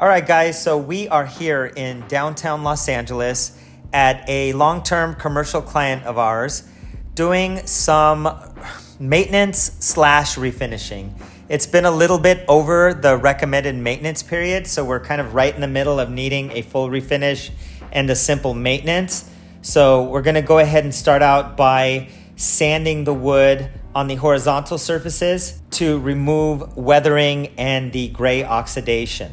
All right, guys, so we are here in downtown Los Angeles at a long-term commercial client of ours doing some maintenance slash refinishing. It's been a little bit over the recommended maintenance period, so we're kind of right in the middle of needing a full refinish and a simple maintenance. So we're gonna go ahead and start out by sanding the wood on the horizontal surfaces to remove weathering and the gray oxidation.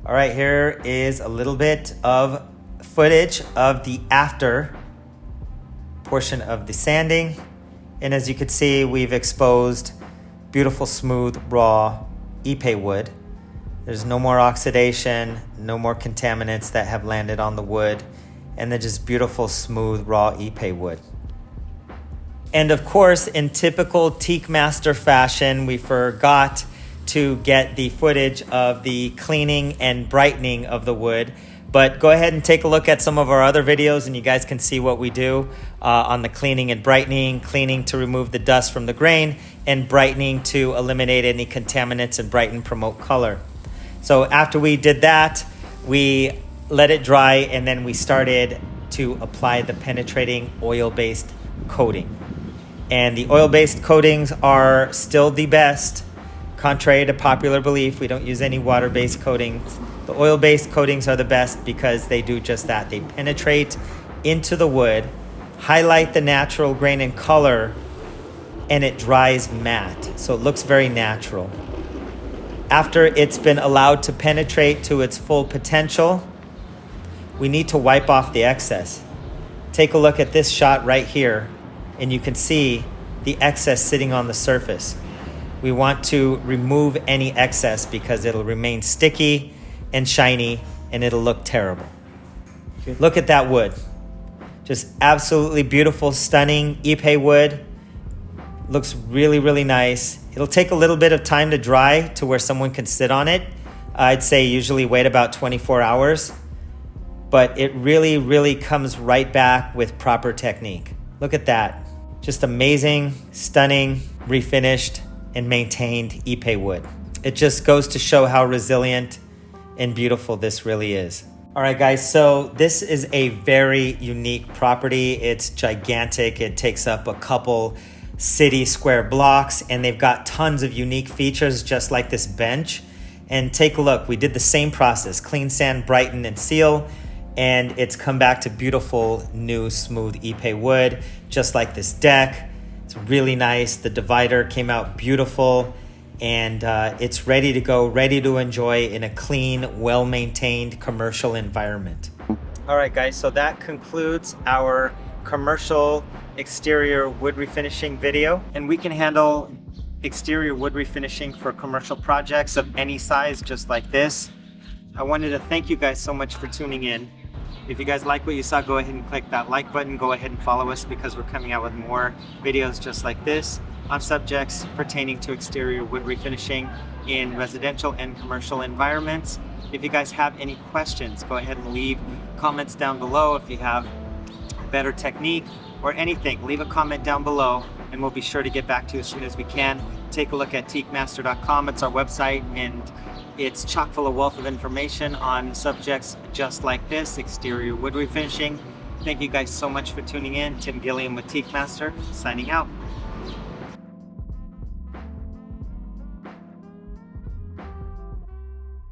All right, here is a little bit of footage of the after portion of the sanding. And as you can see, we've exposed beautiful, smooth, raw IPE wood. There's no more oxidation, no more contaminants that have landed on the wood, and then just beautiful, smooth, raw IPE wood. And of course, in typical Teak Master fashion, we forgot to get the footage of the cleaning and brightening of the wood. But go ahead and take a look at some of our other videos and you guys can see what we do on the cleaning and brightening, cleaning to remove the dust from the grain, and brightening to eliminate any contaminants and brighten, promote color. So after we did that, we let it dry and then we started to apply the penetrating oil-based coating. And the oil-based coatings are still the best. Contrary to popular belief, we don't use any water-based coatings. The oil-based coatings are the best because they do just that. They penetrate into the wood, highlight the natural grain and color, and it dries matte. So it looks very natural. After it's been allowed to penetrate to its full potential, we need to wipe off the excess. Take a look at this shot right here, and you can see the excess sitting on the surface. We want to remove any excess because it'll remain sticky and shiny and it'll look terrible. Look at that wood. Just absolutely beautiful, stunning IPE wood. Looks really, really nice. It'll take a little bit of time to dry to where someone can sit on it. I'd say usually wait about 24 hours, but it really, really comes right back with proper technique. Look at that. Just amazing, stunning, refinished, and maintained IPE wood. It just goes to show how resilient and beautiful this really is. All right, guys, so this is a very unique property. It's gigantic. It takes up a couple city square blocks, and they've got tons of unique features just like this bench. And take a look, we did the same process, clean sand, brighten, and seal, and it's come back to beautiful, new, smooth IPE wood, just like this deck. It's really nice. The divider came out beautiful, and it's ready to go, ready to enjoy in a clean, well-maintained commercial environment. All right, guys, so that concludes our commercial exterior wood refinishing video, and we can handle exterior wood refinishing for commercial projects of any size, just like this. I wanted to thank you guys so much for tuning in. If you guys like what you saw, go ahead and click that like button. Go ahead and follow us because we're coming out with more videos just like this on subjects pertaining to exterior wood refinishing in residential and commercial environments. If you guys have any questions, go ahead and leave comments down below. If you have better technique or anything, leave a comment down below and we'll be sure to get back to you as soon as we can. Take a look at teakmaster.com. It's our website, and it's chock full of wealth of information on subjects just like this, exterior wood refinishing. Thank you guys so much for tuning in. Tim Gilliam with Teak Master, signing out.